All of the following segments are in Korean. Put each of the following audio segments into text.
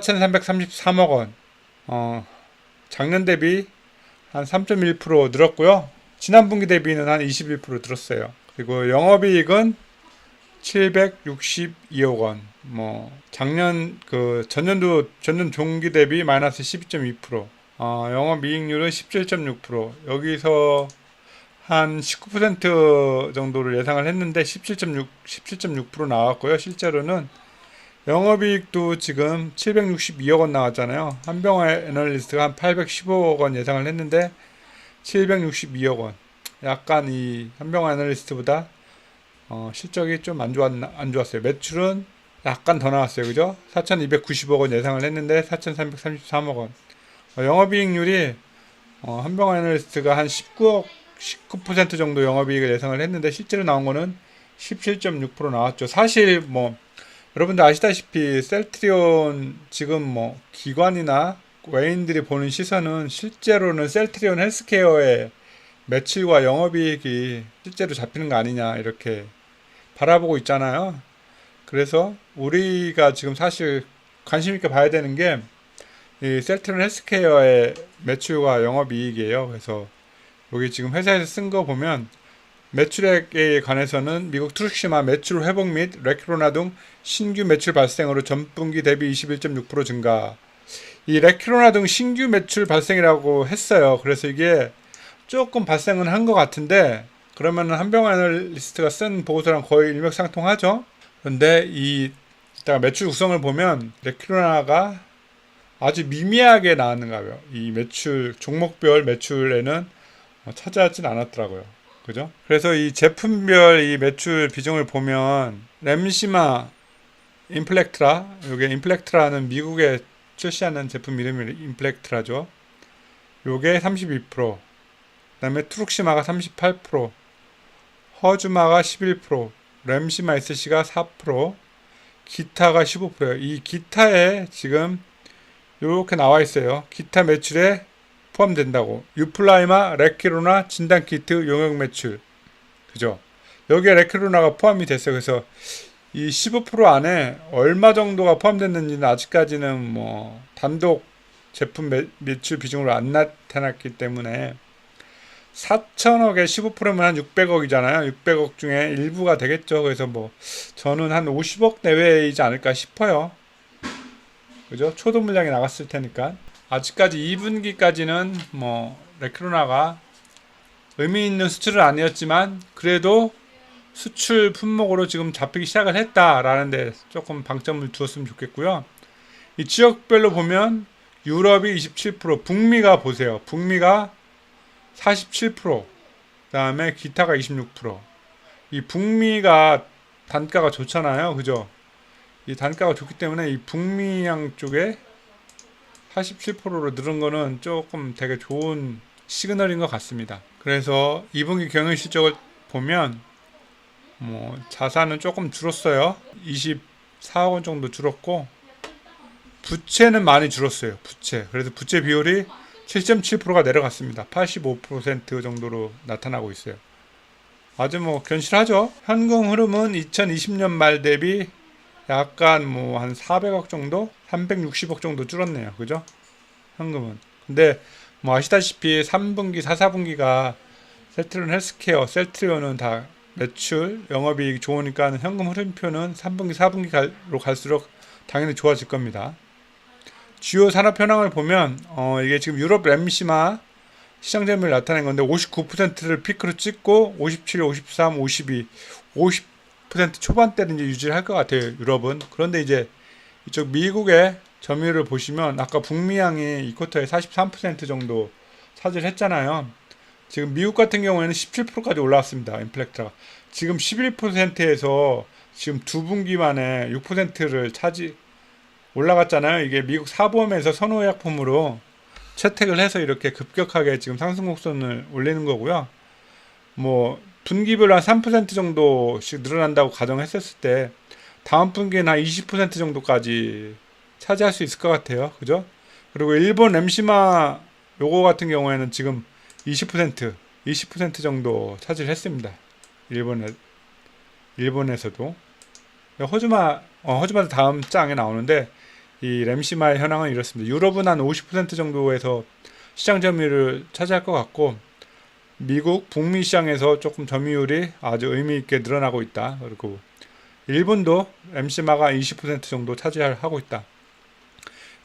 4,333억 원. 작년 대비 한 3.1% 늘었고요. 지난 분기 대비는 한 21% 늘었어요. 그리고 영업이익은 762억 원. 전년 동기 대비 마이너스 12.2%. 영업이익률은 17.6%. 여기서 한 19% 정도를 예상을 했는데 17.6% 나왔고요. 실제로는 영업이익도 지금 762억 원 나왔잖아요. 한병화 애널리스트가 한 815억 원 예상을 했는데 762억 원. 약간 이 한병화 애널리스트보다 실적이 좀 안 좋았어요. 매출은 약간 더 나왔어요. 그죠? 4,290억 원 예상을 했는데 4,333억 원. 영업이익률이 한병화 애널리스트가 한 19% 정도 영업이익을 예상을 했는데 실제로 나온 거는 17.6% 나왔죠. 사실 여러분들 아시다시피 셀트리온 지금 기관이나 외인들이 보는 시선은 실제로는 셀트리온 헬스케어의 매출과 영업이익이 실제로 잡히는 거 아니냐 이렇게 바라보고 있잖아요. 그래서 우리가 지금 사실 관심 있게 봐야 되는 게 이 셀트리온 헬스케어의 매출과 영업이익이에요. 그래서 여기 지금 회사에서 쓴 거 보면 매출액에 관해서는 미국 트루시마 매출 회복 및 레크로나 등 신규 매출 발생으로 전분기 대비 21.6% 증가. 이 레크로나 등 신규 매출 발생이라고 했어요. 그래서 이게 조금 발생은 한 것 같은데 그러면 한병화 애널리스트가 쓴 보고서랑 거의 일맥상통하죠. 그런데 이따가 매출 구성을 보면 레크로나가 아주 미미하게 나왔는가 봐요. 이 매출 종목별 매출에는 차지하진 않았더라고요. 그죠? 그래서 이 제품별 이 매출 비중을 보면 램시마 인플렉트라, 요게 인플렉트라는 미국에 출시하는 제품 이름이 인플렉트라죠. 요게 32%, 그다음에 트룩시마가 38%, 허즈마가 11%, 램시마 SC가 4%, 기타가 15%예요. 이 기타에 지금 이렇게 나와 있어요. 기타 매출에 포함된다고. 유플라이마, 레키로나, 진단키트, 용역 매출. 그죠? 여기에 레키로나가 포함이 됐어요. 그래서 이 15% 안에 얼마 정도가 포함됐는지는 아직까지는 단독 제품 매출 비중으로 안 나타났기 때문에 4천억에 15%면 한 600억이잖아요. 600억 중에 일부가 되겠죠. 그래서 저는 한 50억 내외이지 않을까 싶어요. 그죠? 초도 물량이 나갔을 테니까. 아직까지 2분기까지는 레크로나가 의미 있는 수출은 아니었지만 그래도 수출 품목으로 지금 잡히기 시작을 했다라는데 조금 방점을 두었으면 좋겠고요. 이 지역별로 보면 유럽이 27%, 북미가 보세요. 북미가 47%, 그다음에 기타가 26%. 이 북미가 단가가 좋잖아요. 그죠? 이 단가가 좋기 때문에 이 북미양 쪽에 87%로 늘은 거는 조금 되게 좋은 시그널인 것 같습니다. 그래서 2분기 경영 실적을 보면 자산은 조금 줄었어요. 24억 원 정도 줄었고 부채는 많이 줄었어요. 그래서 부채 비율이 7.7%가 내려갔습니다. 85% 정도로 나타나고 있어요. 아주 견실하죠. 현금 흐름은 2020년 말 대비 약간 한 400억 정도? 360억 정도 줄었네요. 그죠? 현금은. 근데 아시다시피 3분기, 4, 4분기가 셀트리온 헬스케어, 셀트리온은 다 매출, 영업이익이 좋으니까 현금 흐름표는 3분기, 4분기로 갈수록 당연히 좋아질 겁니다. 주요 산업 현황을 보면 이게 지금 유럽 램시마 시장 점유율 나타낸 건데 59%를 피크로 찍고 57, 53, 52, 50% 초반대를 이제 유지를 할 것 같아요. 유럽은. 그런데 이제 이쪽 미국의 점유율을 보시면 아까 북미양이 이 쿼터에 43% 정도 차지를 했잖아요. 지금 미국 같은 경우에는 17%까지 올라왔습니다. 인플렉트가. 지금 11%에서 지금 두 분기 만에 6%를 올라갔잖아요. 이게 미국 사보험에서 선호의약품으로 채택을 해서 이렇게 급격하게 지금 상승 곡선을 올리는 거고요. 분기별로 한 3% 정도씩 늘어난다고 가정했었을 때 다음 분기에는 한 20% 정도까지 차지할 수 있을 것 같아요. 그죠? 그리고 일본 램시마 요거 같은 경우에는 지금 20% 정도 차지를 했습니다. 일본에서도. 허즈마도 다음 장에 나오는데 이 램시마의 현황은 이렇습니다. 유럽은 한 50% 정도에서 시장 점유율을 차지할 것 같고, 미국, 북미 시장에서 조금 점유율이 아주 의미 있게 늘어나고 있다. 그리고 일본도 램시마가 20% 정도 차지하고 있다.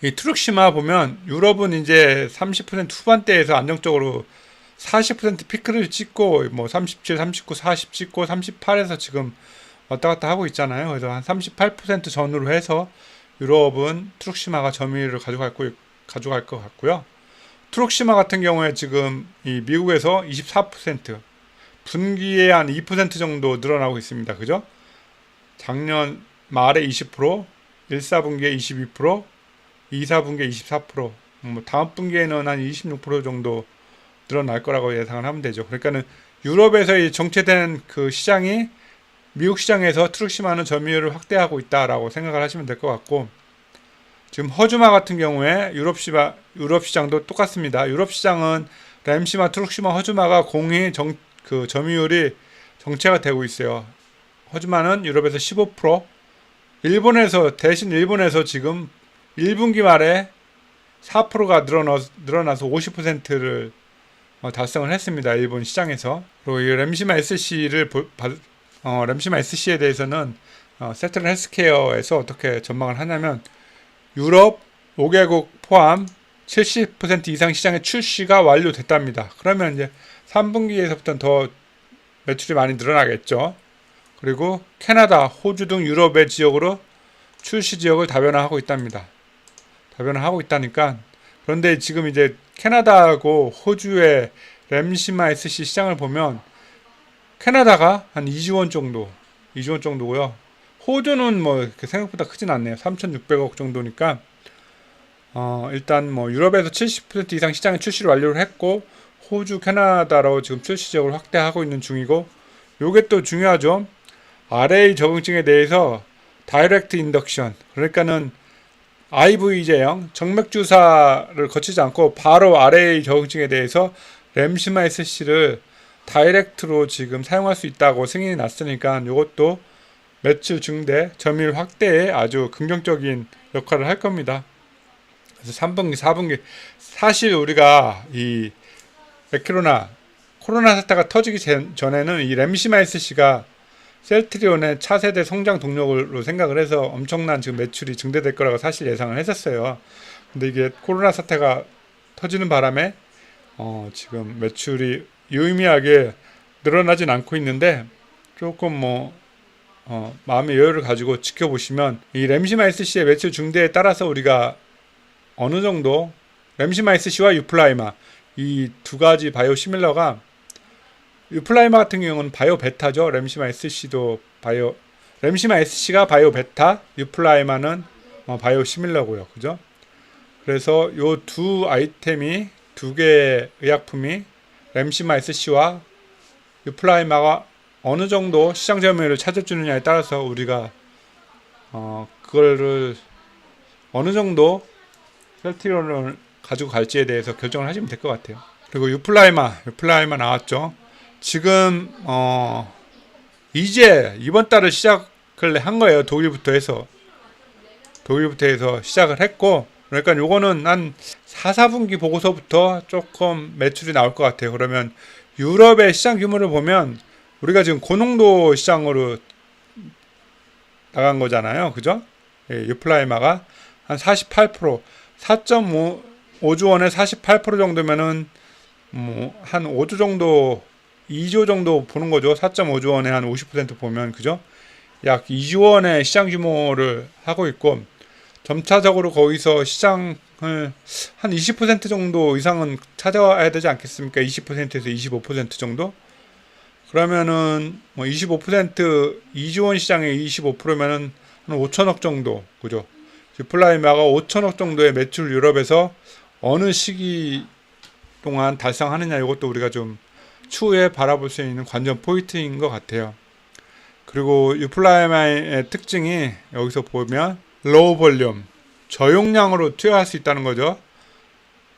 이 트룩시마 보면 유럽은 이제 30% 후반대에서 안정적으로 40% 피크를 찍고 뭐 37, 39, 40 찍고 38에서 지금 왔다 갔다 하고 있잖아요. 그래서 한 38% 전후로 해서 유럽은 트룩시마가 점유율을 가져갈 것 같고요. 트룩시마 같은 경우에 지금 이 미국에서 24%, 분기에 한 2% 정도 늘어나고 있습니다. 그죠? 작년 말에 20%, 1사분기에 22%, 2사분기에 24%, 뭐 다음 분기에는 한 26% 정도 늘어날 거라고 예상을 하면 되죠. 그러니까는 유럽에서 정체된 그 시장이 미국 시장에서 트룩시마는 점유율을 확대하고 있다라고 생각을 하시면 될 것 같고, 지금 허즈마 같은 경우에 유럽 시장도 똑같습니다. 유럽 시장은 램시마, 트룩시마, 허즈마가 공히 그 점유율이 정체가 되고 있어요. 허즈마는 유럽에서 15%, 일본에서 지금 1분기 말에 4%가 늘어나서 50%를 달성을 했습니다. 일본 시장에서. 그리고 이 램시마 SC에 대해서는 세트런 헬스케어에서 어떻게 전망을 하냐면, 유럽 5개국 포함 70% 이상 시장의 출시가 완료됐답니다. 그러면 이제 3분기에서부터는 더 매출이 많이 늘어나겠죠. 그리고 캐나다, 호주 등 유럽의 지역으로 출시 지역을 다변화하고 있답니다. 다변화하고 있다니까. 그런데 지금 이제 캐나다하고 호주의 램시마 SC 시장을 보면 캐나다가 한 2조 원 정도고요. 호주는 뭐 이렇게 생각보다 크진 않네요. 3,600억 정도니까 일단 뭐 유럽에서 70% 이상 시장에 출시를 완료를 했고, 호주, 캐나다로 지금 출시 지역을 확대하고 있는 중이고, 요게 또 중요하죠. RA 적응증에 대해서 다이렉트 인덕션, 그러니까는 IV 제형 정맥 주사를 거치지 않고 바로 RA 적응증에 대해서 램시마 SC를 다이렉트로 지금 사용할 수 있다고 승인이 났으니까 이것도 매출 증대, 점유율 확대에 아주 긍정적인 역할을 할 겁니다. 그래서 3분기, 4분기 사실 우리가 이 코로나 사태가 터지기 전에는 이 램시마 SC가 셀트리온의 차세대 성장 동력으로 생각을 해서 엄청난 지금 매출이 증대될 거라고 사실 예상을 했었어요. 근데 이게 코로나 사태가 터지는 바람에 지금 매출이 유의미하게 늘어나진 않고 있는데, 조금 마음의 여유를 가지고 지켜보시면 이 램시마 SC의 매출 증대에 따라서 우리가 어느 정도 램시마 SC와 유플라이마 이 두 가지 바이오 시밀러가, 유플라이마 같은 경우는 바이오 베타죠. 램시마 SC가 바이오 베타, 유플라이마는 바이오 시밀러고요. 그죠? 그래서 요 두 개의 의약품이 램시마 SC와 유플라이마가 어느 정도 시장 점유율을 찾아주느냐에 따라서 우리가 그거를 어느 정도 셀트리온을 가지고 갈지에 대해서 결정을 하시면 될 것 같아요. 그리고 유플라이마 나왔죠. 지금 이제 이번 달을 시작을 한 거예요. 독일부터 해서 시작을 했고, 그러니까 요거는 한 4, 4분기 보고서부터 조금 매출이 나올 것 같아요. 그러면 유럽의 시장 규모를 보면 우리가 지금 고농도 시장으로 나간 거잖아요. 그죠? 예, 유플라이마가 한 48%, 4.5조 원에 48% 정도면은 한 5조 정도, 2조 정도 보는 거죠. 4.5조 원에 한 50% 보면, 그죠? 약 2조 원의 시장 규모를 하고 있고, 점차적으로 거기서 시장을 한 20% 정도 이상은 찾아와야 되지 않겠습니까? 20%에서 25% 정도? 그러면은 25% 2조 원 시장에 25%면은 한 5천억 정도, 그죠? 유플라이마가 5천억 정도의 매출 유럽에서 어느 시기 동안 달성하느냐, 이것도 우리가 좀 추후에 바라볼 수 있는 관전 포인트인 것 같아요. 그리고 유플라이마의 특징이 여기서 보면 로우 볼륨, 저용량으로 투여할 수 있다는 거죠.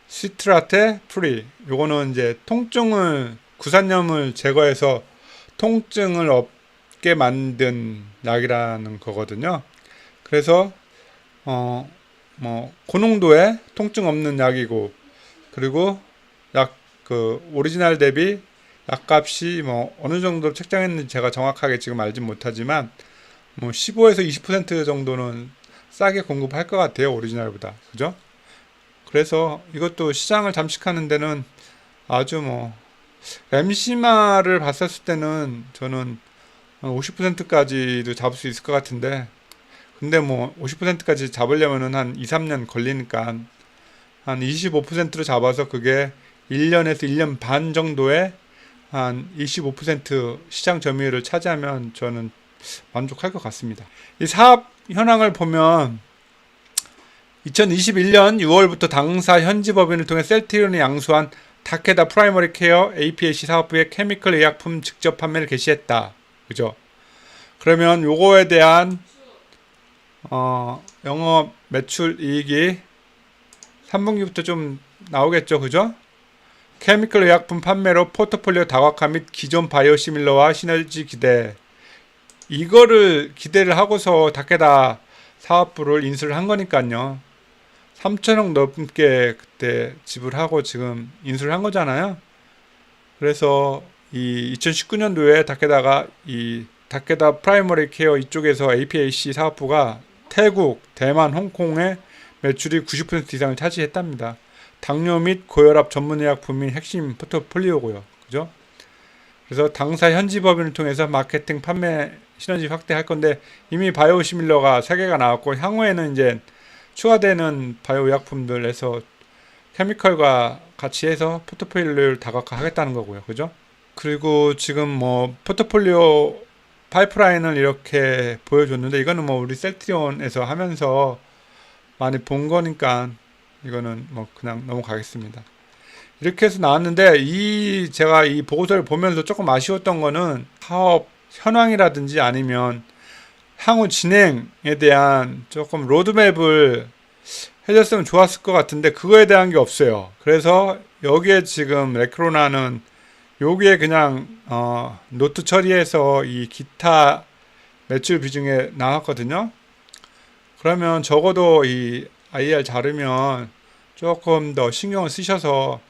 시트라테 프리, 요거는 이제 구산염을 제거해서 통증을 없게 만든 약이라는 거거든요. 그래서 뭐 고농도의 통증 없는 약이고, 그리고 약 그 오리지널 대비 약값이 뭐 어느 정도로 책정했는지 제가 정확하게 지금 알진 못하지만 뭐 15에서 20% 정도는 싸게 공급할 것 같아요, 오리지널보다. 그죠? 그래서 이것도 시장을 잠식하는 데는 아주 뭐 램시마를 봤었을 때는 저는 50%까지도 잡을 수 있을 것 같은데, 근데 뭐 50%까지 잡으려면은 한 2, 3년 걸리니까 한 25%로 잡아서 그게 1년에서 1년 반 정도의 한 25% 시장 점유율을 차지하면 저는 만족할 것 같습니다. 이 사업 현황을 보면 2021년 6월부터 당사 현지 법인을 통해 셀트리온이 양수한 타케다 프라이머리 케어 APAC 사업부의 케미컬 의약품 직접 판매를 개시했다. 그죠? 그러면 요거에 대한 영업 매출 이익이 3분기부터 좀 나오겠죠. 그죠? 케미컬 의약품 판매로 포트폴리오 다각화 및 기존 바이오시밀러와 시너지 기대. 이거를 기대를 하고서 타케다 사업부를 인수를 한 거니까요. 3천억 넘게 그때 지불하고 지금 인수를 한 거잖아요. 그래서 이 2019년도에 타케다가 이 타케다 프라이머리 케어 이쪽에서 APAC 사업부가 태국, 대만, 홍콩의 매출이 90% 이상을 차지했답니다. 당뇨 및 고혈압 전문의약품이 핵심 포트폴리오고요. 그죠? 그래서 당사 현지 법인을 통해서 마케팅, 판매, 시너지 확대할 건데 이미 바이오시밀러가 3개가 나왔고 향후에는 이제 추가되는 바이오 의약품들에서 케미컬과 같이 해서 포트폴리오를 다각화하겠다는 거고요. 그죠? 그리고 지금 뭐 포트폴리오 파이프라인을 이렇게 보여줬는데 이거는 뭐 우리 셀트리온에서 하면서 많이 본 거니까 이거는 뭐 그냥 넘어가겠습니다. 이렇게 해서 나왔는데 제가 이 보고서를 보면서 조금 아쉬웠던 거는 사업 현황이라든지 아니면 향후 진행에 대한 조금 로드맵을 해줬으면 좋았을 것 같은데 그거에 대한 게 없어요. 그래서 여기에 지금 레크로나는 여기에 그냥 노트 처리해서 이 기타 매출 비중에 나왔거든요. 그러면 적어도 이 IR 자르면 조금 더 신경을 쓰셔서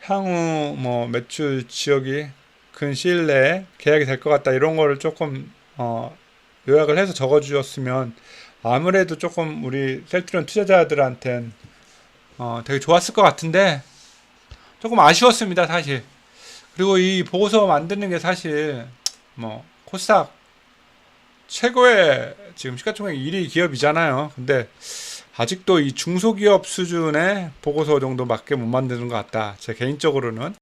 향후 뭐 매출 지역이 근 시일 내에 계약이 될 것 같다 이런 거를 조금 요약을 해서 적어주셨으면 아무래도 조금 우리 셀트리온 투자자들한텐 되게 좋았을 것 같은데 조금 아쉬웠습니다, 사실. 그리고 이 보고서 만드는 게 사실 뭐 코스닥 최고의 지금 시가총액 1위 기업이잖아요. 근데 아직도 이 중소기업 수준의 보고서 정도밖에 못 만드는 것 같다. 제 개인적으로는.